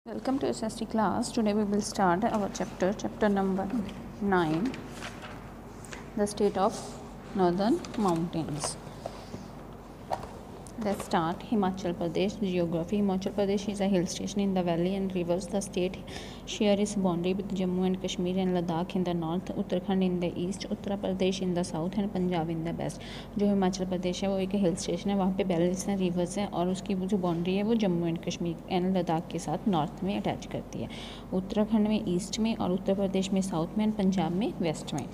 Welcome to SST class. Today we will start our chapter number 9, the state of northern mountains. Let's start. Himachal Pradesh geography. Himachal Pradesh is a hill station in the valley and rivers. The state share its boundary with Jammu and Kashmir and Ladakh in the north, Uttarakhand in the east, Uttar Pradesh in the south and Punjab in the west. जो हिमाचल प्रदेश है वो एक हिल station है, वहाँ पे valleys हैं, reverse हैं और उसकी जो बाउंड्री है वो जम्मू एंड कश्मीर एंड लद्दाख के साथ नॉर्थ में अटैच करती है, उत्तराखंड में ईस्ट में और उत्तर प्रदेश में साउथ में एंड पंजाब में वेस्ट में.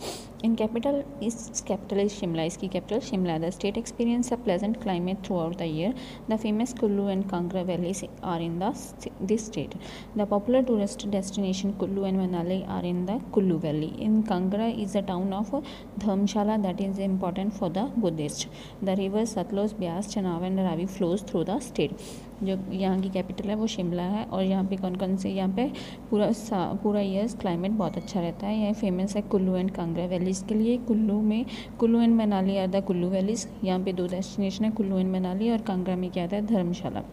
In capital is Shimla. इसकी capital Shimla. The state experience a pleasant climate throughout the year. The famous Kullu and Kangra valleys are in this state. The popular tourist destination Kullu and Manali are in the Kullu Valley. In Kangra is the town of Dharmshala that is important for the Buddhists. The rivers Satluj, Beas, Chenab and Ravi flows through the state. जो यहाँ की capital है वो शिमला है और यहाँ पे कौन कौन से यहाँ पे पूरा ईयर्स क्लाइमेट बहुत अच्छा रहता है. यह फेमस है कुल्लू एंड कांगड़ा वैलीज़ के लिए. Kullu and Manali are the Kullu valleys. यहाँ पे 2 डेस्टिनेशन है, कुल्लू एंड मनाली, और कांगड़ा में क्या आता है, धर्मशाला,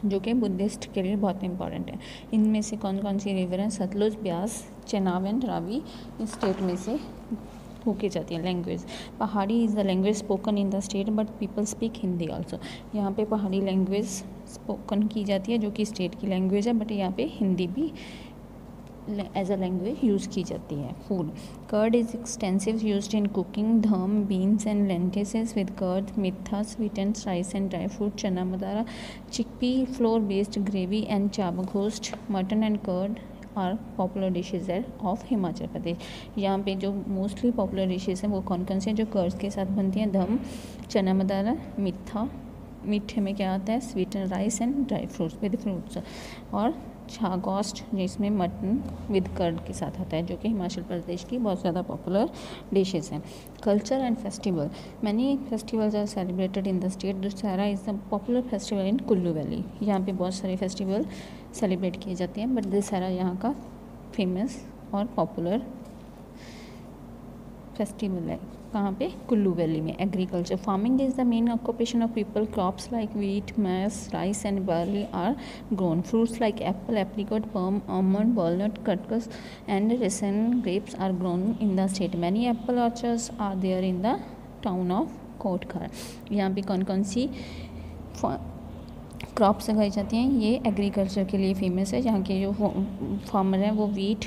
जो कि बुद्धिस्ट के लिए बहुत इंपॉर्टेंट है. इनमें से कौन कौन सी रिवर हैं, सतलुज, ब्यास, चेनाब एंड रावी इस स्टेट में से होके जाती है. लैंग्वेज पहाड़ी is the language spoken in the state but people speak Hindi also. यहाँ पे पहाड़ी लैंग्वेज स्पोकन की जाती है जो कि स्टेट की लैंग्वेज है, बट यहाँ पे हिंदी भी एज अ लैंग्वेज यूज़ की जाती है. Food curd is extensive used in cooking. Dham, beans and lentils with curd, mitha, sweetened rice and dry fruit, chana madra, chickpea flour based gravy and चावघोस्ट, mutton and curd are popular dishes है of Himachal Pradesh. यहाँ पे जो mostly popular dishes हैं वो कौन कौन से हैं जो कर्ड्स के साथ बनती हैं. धम, चना मदारा, मीठे में क्या आता है, sweeten rice and dry fruits with fruits, और छागोस्ट जिसमें मटन विद कर्ड के साथ आता है, जो कि हिमाचल प्रदेश की बहुत ज़्यादा पॉपुलर डिशेज हैं. Culture and festival. Many festivals are celebrated in the state. Dussehra is the popular festival in Kullu valley. यहाँ पे बहुत सारे फेस्टिवल सेलिब्रेट किए जाते हैं, बट दशहरा यहाँ का फेमस और पॉपुलर फेस्टिवल है. कहाँ पे, कुल्लू वैली में. Agriculture. Farming is the main occupation of people. Crops like wheat, maize, rice and barley are grown. Fruits like apple, apricot, plum, almond, walnut, खटखस and raisin grapes are grown in the state. Many apple orchards are there in the town of Kotkhai. यहाँ पे कौन कौन सी crops उगाई जाती हैं, ये agriculture के लिए फेमस है. यहाँ के जो फार्मर हैं वो वीट,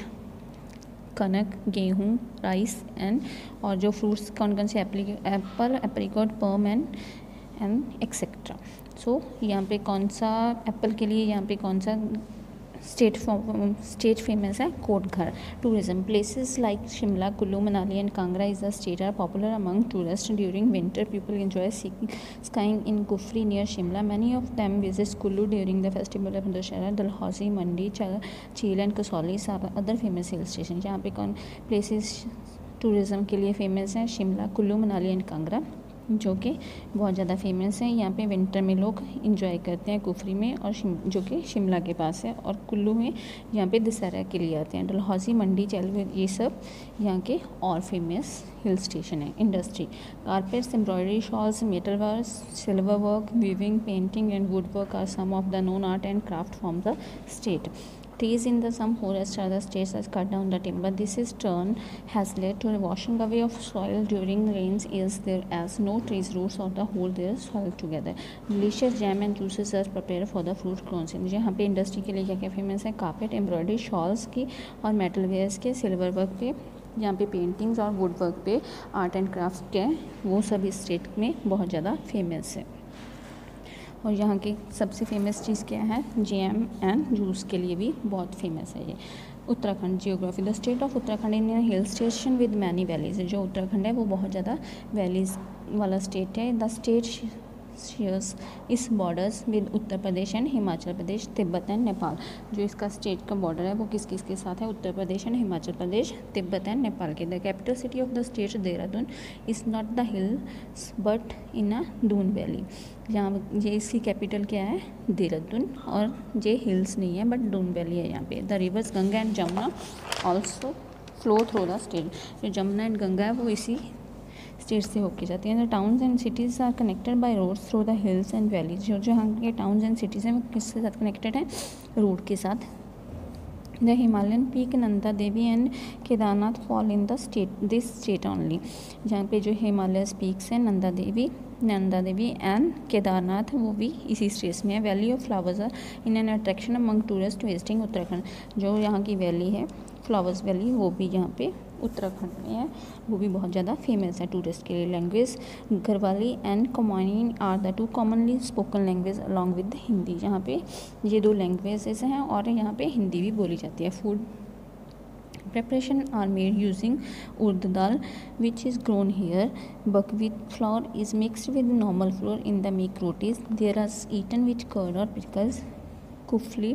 कनक, गेहूँ, राइस एंड और जो फ्रूट्स कौन कौन से, एप्पल, एप्रिकॉट, पम एंड एक्सेट्रा. सो यहाँ पे कौन सा एप्पल के लिए यहाँ पे कौन सा स्टेट फेमस है, Kotgarh. Tourism. Places like Shimla, Kullu, Manali and Kangra is the state are popular among tourist. During winter people enjoy skiing in Kufri near Shimla. Many of them visit Kullu during the festival of Dussehra. Dalhousie, Mandi, Chail and Kasauli are other famous hill station. यहाँ पे कौन places tourism के लिए famous हैं, Shimla, Kullu, Manali and Kangra, जो कि बहुत ज़्यादा फेमस है. यहाँ पे विंटर में लोग इंजॉय करते हैं कुफरी में, और जो कि शिमला के पास है, और कुल्लू में यहाँ पे दशहरा के लिए आते हैं. डलहौजी, मंडी, चैलवे, ये सब यहाँ के और फेमस हिल स्टेशन है. Industry. Carpets, embroidery, shawls, metal work, silver work, weaving, painting and wood work are some of the known art and craft from the state. Trees in some forests or the states has cut down the timber. This is turn has led to a washing away of soil during rains is there as no trees roots or the hold their soil together. Delicious jam and juices are prepared for the fruit grown in. यहाँ पे industry के लिए क्या क्या famous है, carpet, embroidery, shawls की और metal wears के, सिल्वर वर्क पे, यहाँ पे पेंटिंग्स और वुड वर्क पे आर्ट एंड क्राफ्ट के, वो सभी स्टेट में बहुत ज़्यादा फेमस है. और यहाँ की सबसे फेमस चीज़ क्या है, जैम एंड जूस के लिए भी बहुत फेमस है ये. Uttarakhand. Geography. The state of Uttarakhand in hill station with many valleys. जो उत्तराखंड है वो बहुत ज़्यादा वैलीज वाला स्टेट है. द स्टेट शेयर्स इस borders with Uttar Pradesh and Himachal Pradesh, Tibet and Nepal. जो इसका स्टेट का बॉर्डर है वो किस किस के साथ है, उत्तर प्रदेश एंड हिमाचल प्रदेश, तिब्बत एंड नेपाल के. The capital city of the state Dehradun is not the hills but in a Doon valley. यहाँ ये इसकी कैपिटल क्या है, देहरादून, और ये हिल्स नहीं है बट दून वैली है यहाँ पे. The reverse Ganga and Jamuna also flow through the state. जो जमुना एंड गंगा है वो इसी स्टेट से होके जाती हैं। The towns and cities are connected by roads through the hills and valleys. जो यहाँ के टाउन्स एंड सिटीज़ हैं वो किसके साथ कनेक्टेड हैं, रोड के साथ। The Himalayan peak Nanda Devi and Kedarnath fall in the this state only. जहाँ पे जो हिमालय पीक्स हैं नंदा देवी एंड केदारनाथ वो भी इसी स्टेट में है। Valley of flowers are in an attraction among tourist visiting Uttarakhand. जो यहाँ की वैली है फ्लावर्स वैली वो भी यहाँ पे उत्तराखंड में है, वो भी बहुत ज़्यादा फेमस है टूरिस्ट के लिए। Language Garhwali and Kumaoni are the 2 commonly spoken language along with Hindi. यहाँ पे ये 2 लैंग्वेजेस हैं और यहाँ पे हिंदी भी बोली जाती है। Food preparation are made using urd dal which is grown here. Buckwheat flour is mixed with normal flour in the make rotis. There are eaten with curd or pickles, kufli,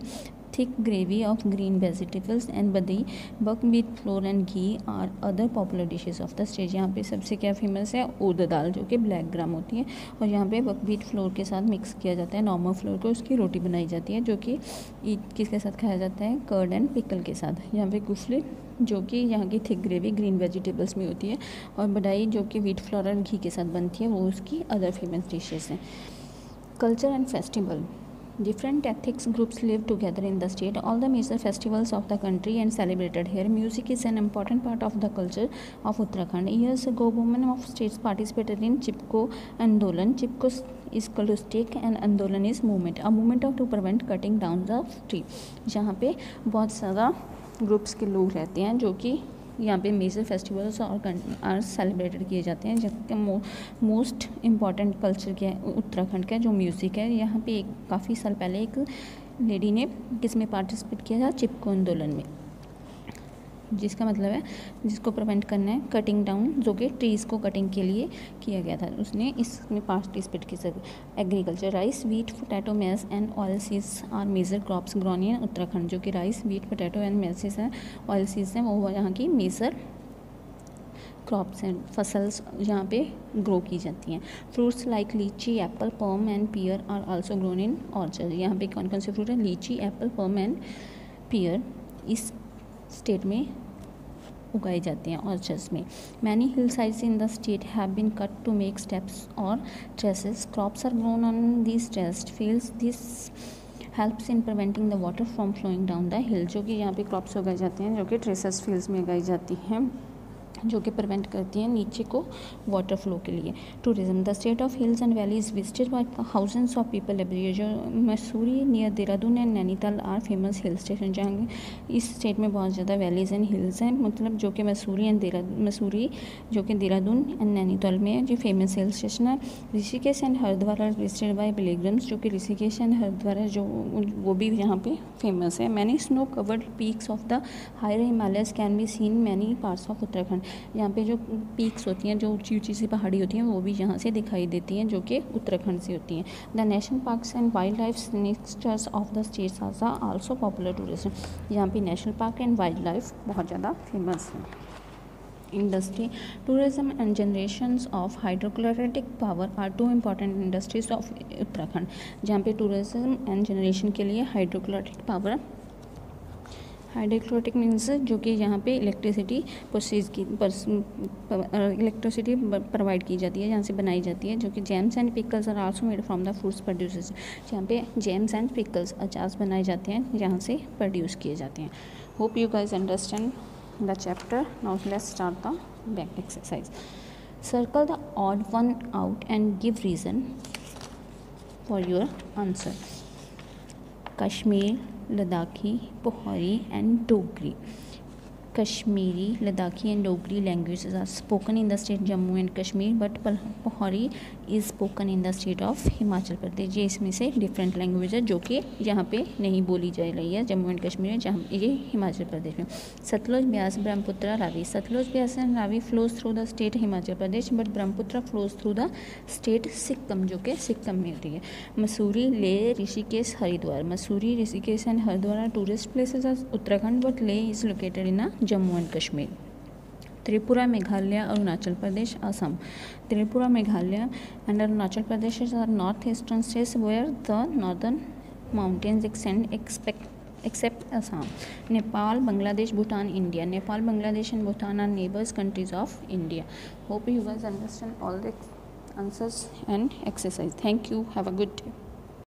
thick gravy of green vegetables and badi. Buckwheat flour and ghee are other popular dishes of the state. यहाँ पे सबसे क्या famous है, उड़द दाल जो कि black gram होती है और यहाँ पे बकव्हीट फ्लोर के साथ मिक्स किया जाता है नॉर्मल फ्लोर को, उसकी रोटी बनाई जाती है जो कि किसके साथ खाया जाता है, कर्ड एंड पिकल के साथ। यहाँ पे कुफली जो कि यहाँ की थिक ग्रेवी ग्रीन वेजिटेबल्स में होती है और बडाई जो कि व्हीट फ्लोर और घी के साथ बनती है, वो उसकी अदर फेमस डिशेस हैं। Culture and festival. Different ethnic groups live together in the state. All the major festivals of the country and celebrated here. Music is an important part of the culture of Uttarakhand. Years ago, women of states participated in Chipko Andolan. Chipko is acoustic and Andolan is movement. A movement to prevent cutting down the tree. जहाँ पे बहुत ज़्यादा groups के लोग रहते हैं जो कि यहाँ पे मेजर फेस्टिवल्स और सेलिब्रेटेड किए जाते हैं। जिसका मोस्ट इम्पॉर्टेंट कल्चर क्या है उत्तराखंड का, जो म्यूज़िक है। यहाँ पे काफ़ी साल पहले एक लेडी ने किसमें पार्टिसिपेट किया था, चिपको आंदोलन में, जिसका मतलब है जिसको प्रिवेंट करना है कटिंग डाउन, जो कि ट्रीज़ को कटिंग के लिए किया गया था, उसने इसमें पार्टिसिपेट किया। Agriculture, rice, wheat, potato, maize and oil seeds are major crops grown in Uttarakhand. जो कि rice, wheat, potato and maizes हैं, ऑयल सीड्स हैं, वो यहाँ की मेजर क्रॉप्स हैं, फसल्स यहाँ पे ग्रो की जाती हैं। Fruits like lychee, apple, plum and pear are also grown in orchard. यहाँ पे कौन कौन से फ्रूट हैं, लीची, एप्पल, पम एंड पियर इस स्टेट में उगाए जाते हैं ऑर्चर्ड्स में। Many hill sides in the state have been cut to make steps और terraces. Crops are grown on these terraced fields. This helps in preventing the water from flowing down the hill. जो कि यहाँ पे crops उगाई जाती हैं जो कि ट्रेसेस फील्ड्स में उगाई जाती हैं, जो कि प्रिवेंट करती हैं नीचे को वाटर फ्लो के लिए। Tourism, the state of hills and valleys visited by thousands of people every year. जो Mussoorie near Dehradun and Nainital are famous hill station. जहाँ इस स्टेट में बहुत ज़्यादा वैलीज एंड हिल्स हैं, मतलब जो कि मसूरी जो कि देहरादून एंड नैनीताल में है, जो फेमस हिल स्टेशन है। Rishikesh and Haridwar are visited by pilgrims. जो कि ऋषिकेश एंड हरिद्वार है जो वो भी यहाँ पे फेमस है। Many snow covered peaks of the higher Himalayas can be seen many parts of Uttarakhand. यहाँ पे जो पीक्स होती हैं, जो ऊंची ऊंची सी पहाड़ी होती हैं, वो भी यहाँ से दिखाई देती हैं, जो कि उत्तराखंड से होती हैं। The national parks and wildlife sanctuaries of the states are also popular tourism. यहाँ पे national park and wildlife बहुत ज़्यादा फेमस है। Industry, tourism and generations of hydroelectric power are 2 important industries of Uttarakhand. जहाँ पे tourism and generation के लिए hydrochloric power, hydrochloric means जो कि यहाँ पे इलेक्ट्रिसिटी प्रोवाइड की जाती है, जहाँ से बनाई जाती है। जो कि jams and pickles are also made from the fruits produces. जहाँ पे जैम्स एंड पिकल्स अचार बनाए जाते हैं, जहाँ से प्रोड्यूस किए जाते हैं। Hope you guys understand the chapter. Now let's start the back exercise. Circle the odd one out and give reason for your answer. Kashmir, Ladakhi, Pohori and Dogri. Kashmiri, Ladakhi and Dogri languages are spoken in the state Jammu and Kashmir, but Pohori is spoken in the state of Himachal Pradesh. ये इसमें से different language है जो कि यहाँ पे नहीं बोली जा रही है जम्मू एंड कश्मीर में, जहाँ ये हिमाचल प्रदेश में। Sutlej, Beas, Brahmaputra, Ravi. Sutlej, Beas and Ravi flows through the state Himachal Pradesh, but Brahmaputra flows through the state Sikkim, जो कि सिक्किम में होती है। Mussoorie, Leh, Rishikesh, Haridwar. Mussoorie, Rishikesh and Haridwar are tourist places of Uttarakhand, but Leh is located in Jammu and Kashmir. Tripura, Meghalaya, Arunachal Pradesh, Assam. Tripura, Meghalaya and Arunachal Pradesh are north eastern states where the northern mountains extend except Assam. Nepal, Bangladesh, Bhutan, India. Nepal, Bangladesh and Bhutan are neighbors countries of India. Hope you guys understand all the answers and exercise. Thank you. Have a good day.